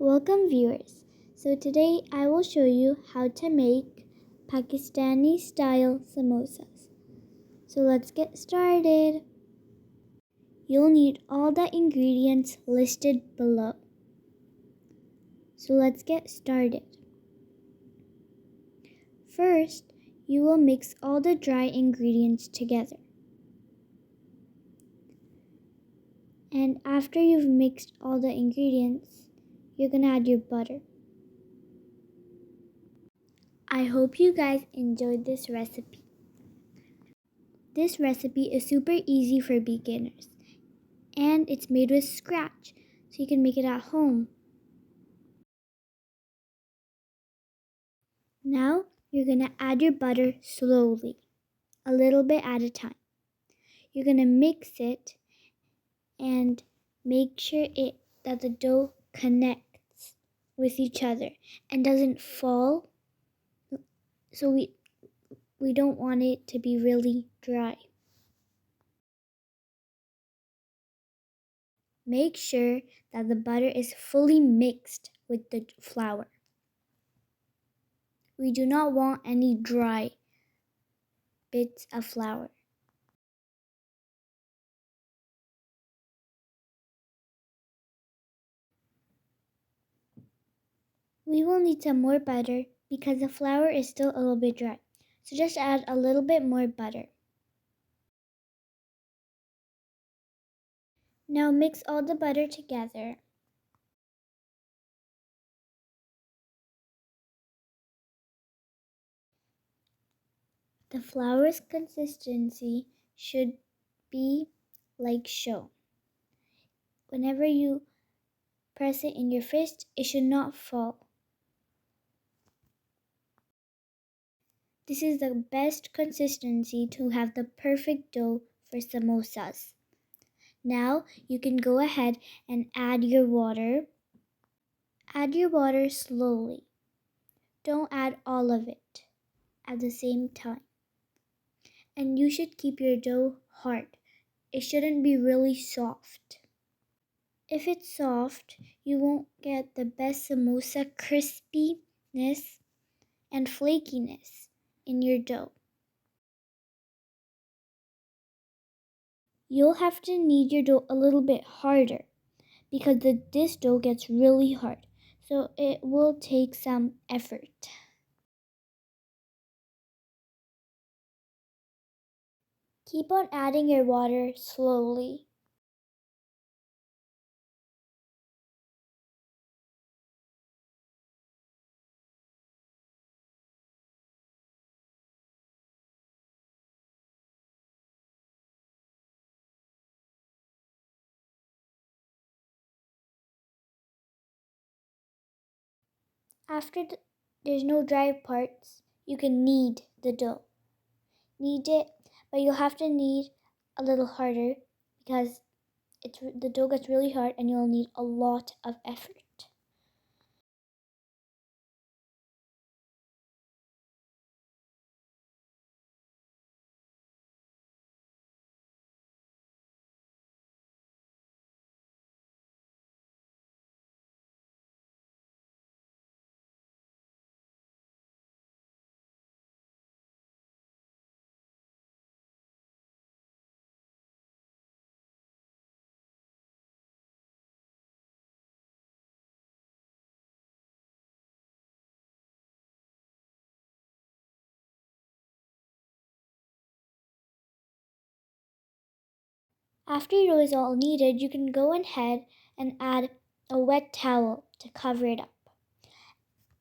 Welcome viewers. So today I will show you how to make Pakistani style samosas. So let's get started. You'll need all the ingredients listed below. So let's get started. First, you will mix all the dry ingredients together. And after you've mixed all the ingredients, you're going to add your butter. I hope you guys enjoyed this recipe. This recipe is super easy for beginners and it's made with scratch, so you can make it at home. Now you're going to add your butter slowly, a little bit at a time. You're going to mix it and make sure that the dough connects with each other and doesn't fall. So we don't want it to be really dry. Make sure that the butter is fully mixed with the flour. We do not want any dry bits of flour. We will need some more butter because the flour is still a little bit dry. So just add a little bit more butter. Now mix all the butter together. The flour's consistency should be like shown. Whenever you press it in your fist, it should not fall. This is the best consistency to have the perfect dough for samosas. Now you can go ahead and add your water. Add your water slowly. Don't add all of it at the same time. And you should keep your dough hard. It shouldn't be really soft. If it's soft, you won't get the best samosa crispiness and flakiness in your dough. You'll have to knead your dough a little bit harder because this dough gets really hard. So it will take some effort. Keep on adding your water slowly. After there's no dry parts, you can knead the dough. Knead it, but you'll have to knead a little harder because the dough gets really hard and you'll need a lot of effort. After your dough is all kneaded, you can go ahead and add a wet towel to cover it up.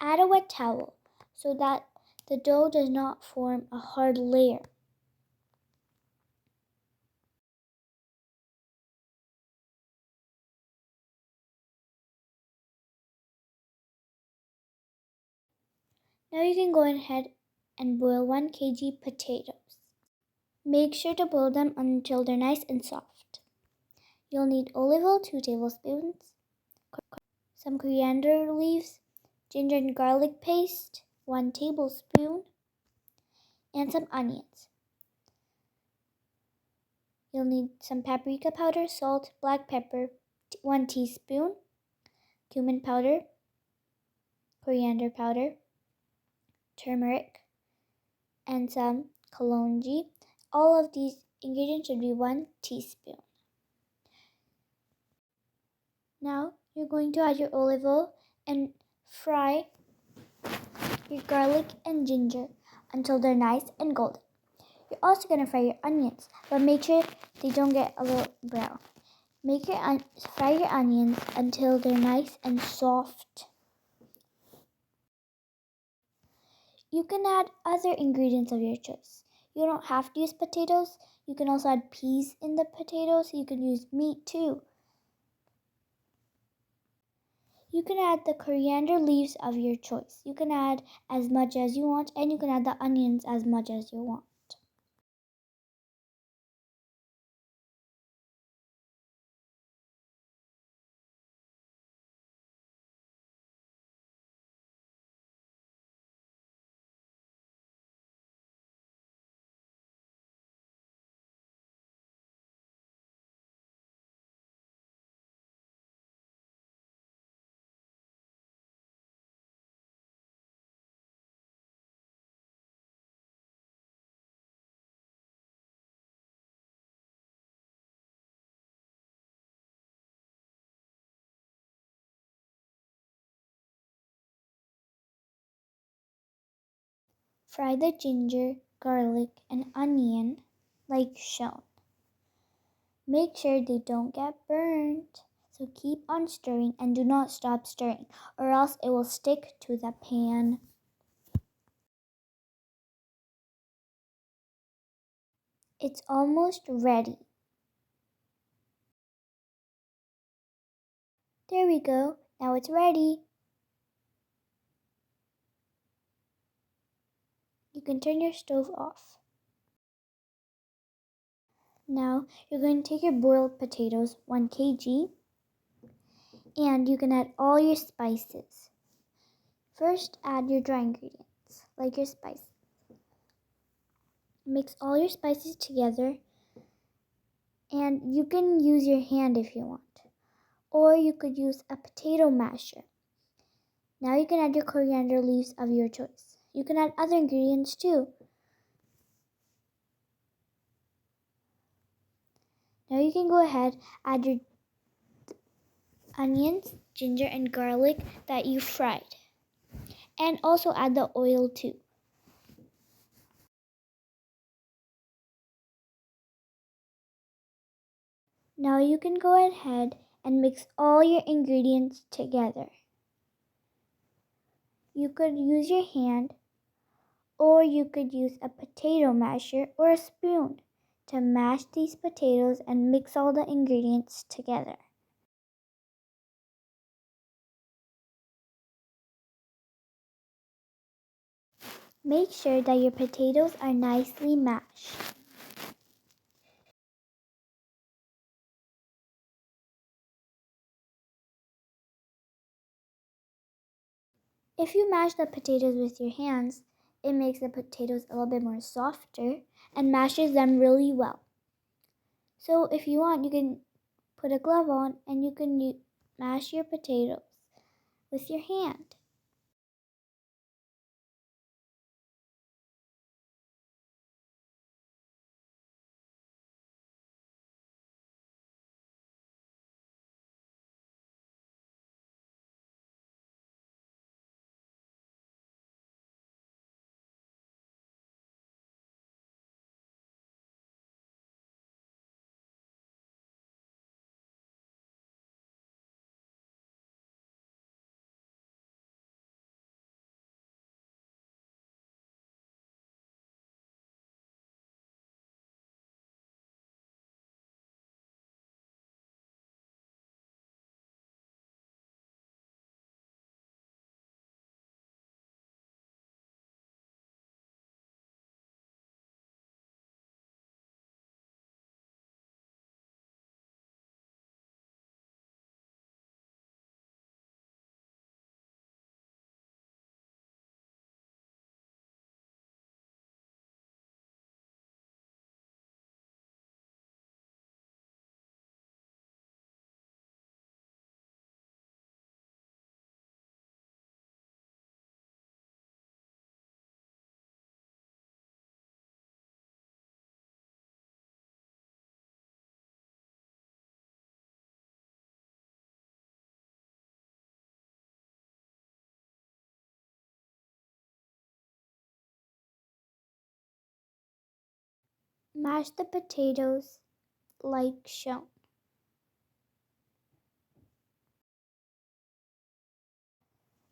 Add a wet towel so that the dough does not form a hard layer. Now you can go ahead and boil 1 kg potatoes. Make sure to boil them until they're nice and soft. You'll need olive oil 2 tablespoons, some coriander leaves, ginger and garlic paste 1 tablespoon, and some onions. You'll need some paprika powder, salt, black pepper 1 teaspoon, cumin powder, coriander powder, turmeric, and some kalonji. All of these ingredients should be 1 teaspoon. Now you're going to add your olive oil and fry your garlic and ginger until they're nice and golden. You're also going to fry your onions, but make sure they don't get a little brown. Fry your onions until they're nice and soft. You can add other ingredients of your choice. You don't have to use potatoes. You can also add peas in the potatoes. You can use meat too. You can add the coriander leaves of your choice. You can add as much as you want, and you can add the onions as much as you want. Fry the ginger, garlic, and onion like shown. Make sure they don't get burnt, so keep on stirring and do not stop stirring, or else it will stick to the pan. It's almost ready. There we go. Now it's ready. You can turn your stove off. Now you're going to take your boiled potatoes, 1 kg, and you can add all your spices. First, add your dry ingredients, like your spices. Mix all your spices together, and you can use your hand if you want, or you could use a potato masher. Now you can add your coriander leaves of your choice. You can add other ingredients too. Now you can go ahead, add your onions, ginger, and garlic that you fried. And also add the oil too. Now you can go ahead and mix all your ingredients together. You could use your hand, or you could use a potato masher or a spoon to mash these potatoes and mix all the ingredients together. Make sure that your potatoes are nicely mashed. If you mash the potatoes with your hands, it makes the potatoes a little bit more softer and mashes them really well. So if you want, you can put a glove on and you can mash your potatoes with your hand. Mash the potatoes like shown.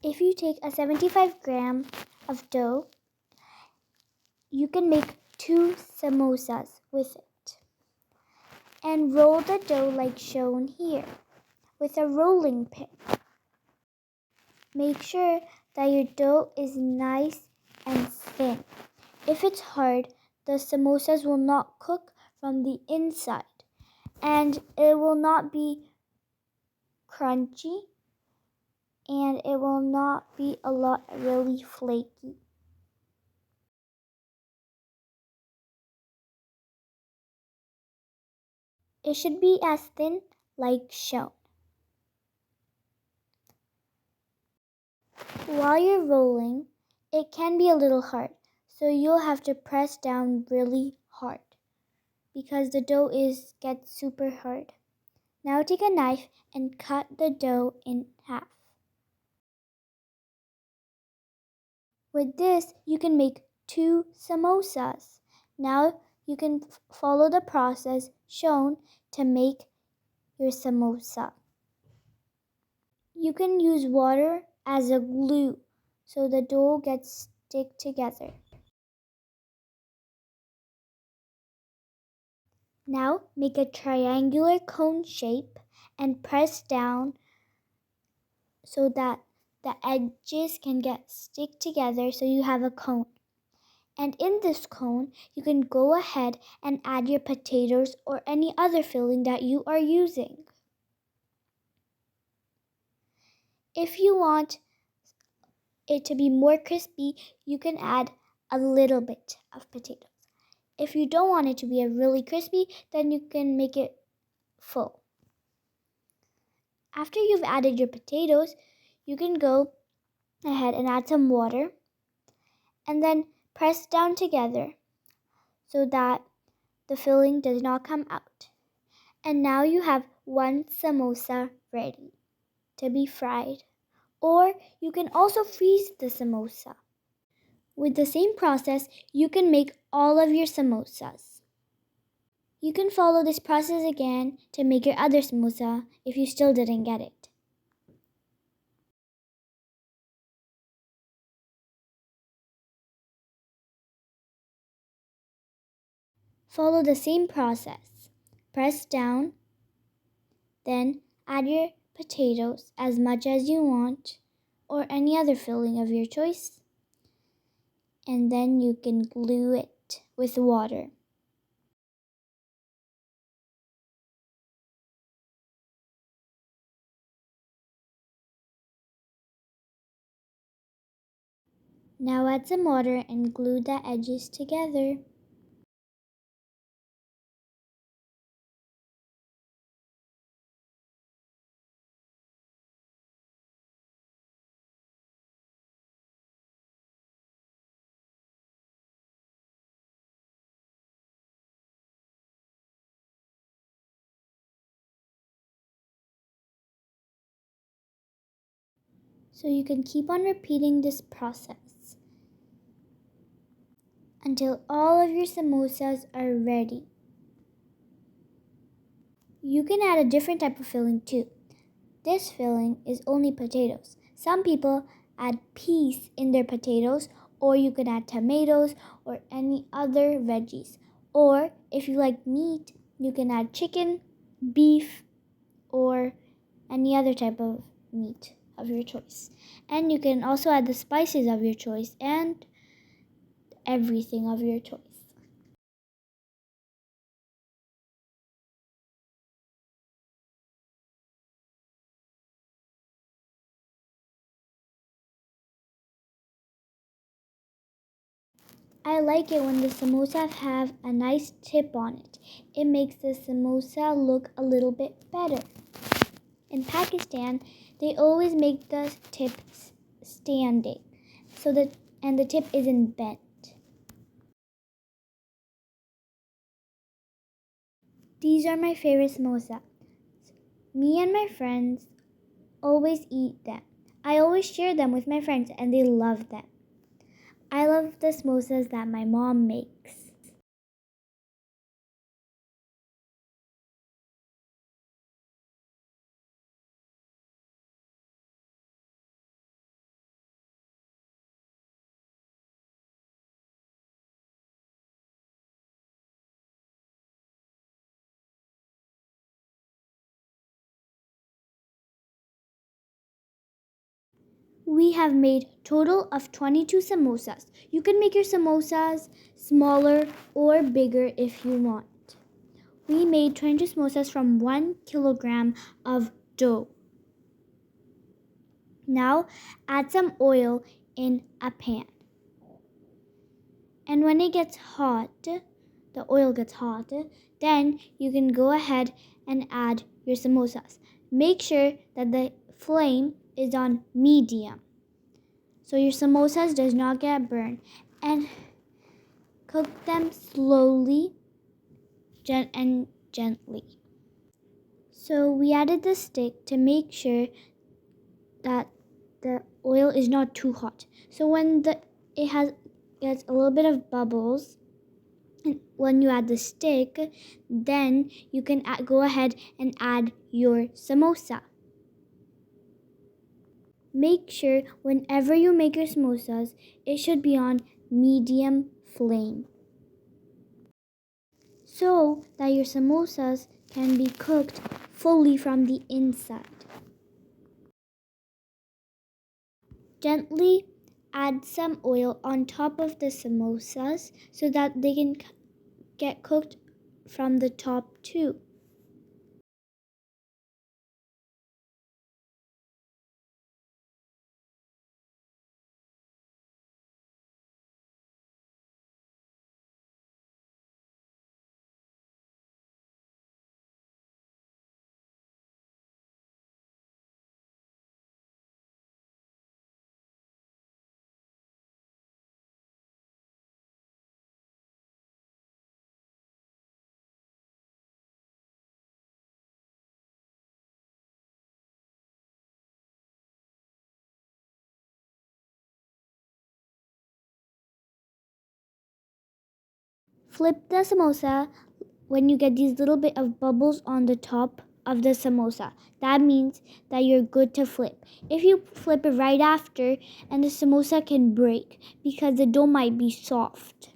If you take a 75 gram of dough, you can make 2 samosas with it. And roll the dough like shown here with a rolling pin. Make sure that your dough is nice and thin. If it's hard, the samosas will not cook from the inside and it will not be crunchy and it will not be really flaky. It should be as thin like shown. While you're rolling, it can be a little hard, so you'll have to press down really hard because the dough gets super hard. Now take a knife and cut the dough in half. With this, you can make 2 samosas. Now you can follow the process shown to make your samosa. You can use water as a glue so the dough gets stick together. Now make a triangular cone shape and press down so that the edges can get stick together so you have a cone. And in this cone, you can go ahead and add your potatoes or any other filling that you are using. If you want it to be more crispy, you can add a little bit of potatoes. If you don't want it to be really crispy, then you can make it full. After you've added your potatoes, you can go ahead and add some water and then press down together so that the filling does not come out. And now you have 1 samosa ready to be fried. Or you can also freeze the samosa. With the same process, you can make all of your samosas. You can follow this process again to make your other samosa if you still didn't get it. Follow the same process. Press down, then add your potatoes as much as you want or any other filling of your choice. And then you can glue it with water. Now add some water and glue the edges together. So you can keep on repeating this process until all of your samosas are ready. You can add a different type of filling too. This filling is only potatoes. Some people add peas in their potatoes, or you can add tomatoes or any other veggies. Or if you like meat, you can add chicken, beef, or any other type of meat of your choice. And you can also add the spices of your choice and everything of your choice. I like it when the samosas have a nice tip on it. It makes the samosa look a little bit better. In Pakistan, they always make the tip standing and the tip isn't bent. These are my favorite samosa. Me and my friends always eat them. I always share them with my friends and they love them. I love the samosas that my mom makes. We have made total of 22 samosas. You can make your samosas smaller or bigger if you want. We made 22 samosas from 1 kilogram of dough. Now add some oil in a pan. And when it gets hot, the oil gets hot, then you can go ahead and add your samosas. Make sure that the flame is on medium so your samosas does not get burned, and cook them slowly and gently. So we added the stick to make sure that the oil is not too hot. So when gets a little bit of bubbles, and when you add the stick, then you can go ahead and add your samosa. Make sure whenever you make your samosas, it should be on medium flame so that your samosas can be cooked fully from the inside. Gently add some oil on top of the samosas so that they can get cooked from the top too. Flip the samosa when you get these little bit of bubbles on the top of the samosa. That means that you're good to flip. If you flip it right after, and the samosa can break because the dough might be soft.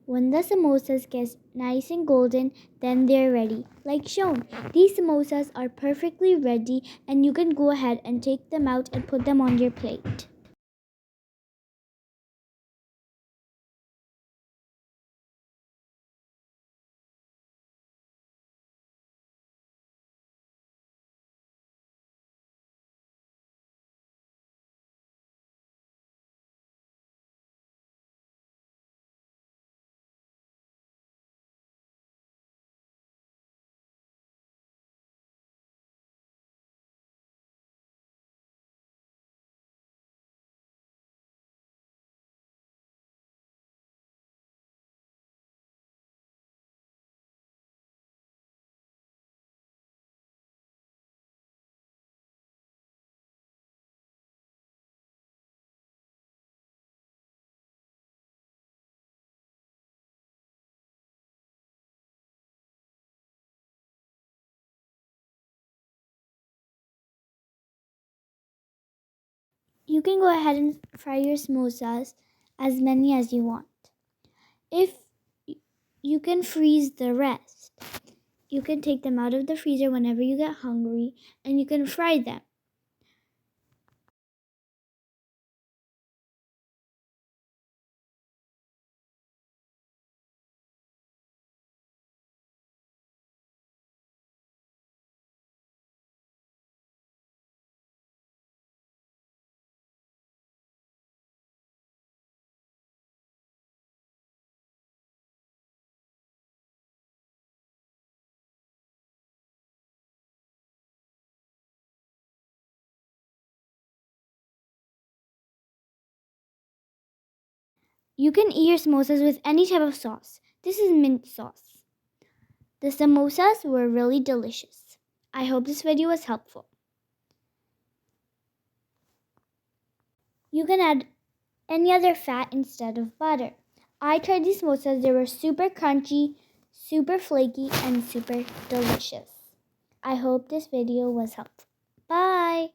When the samosas get nice and golden, then they're ready. Like shown, these samosas are perfectly ready, and you can go ahead and take them out and put them on your plate. You can go ahead and fry your samosas as many as you want. If you can freeze the rest, you can take them out of the freezer whenever you get hungry and you can fry them. You can eat your samosas with any type of sauce. This is mint sauce. The samosas were really delicious. I hope this video was helpful. You can add any other fat instead of butter. I tried these samosas. They were super crunchy, super flaky, and super delicious. I hope this video was helpful. Bye!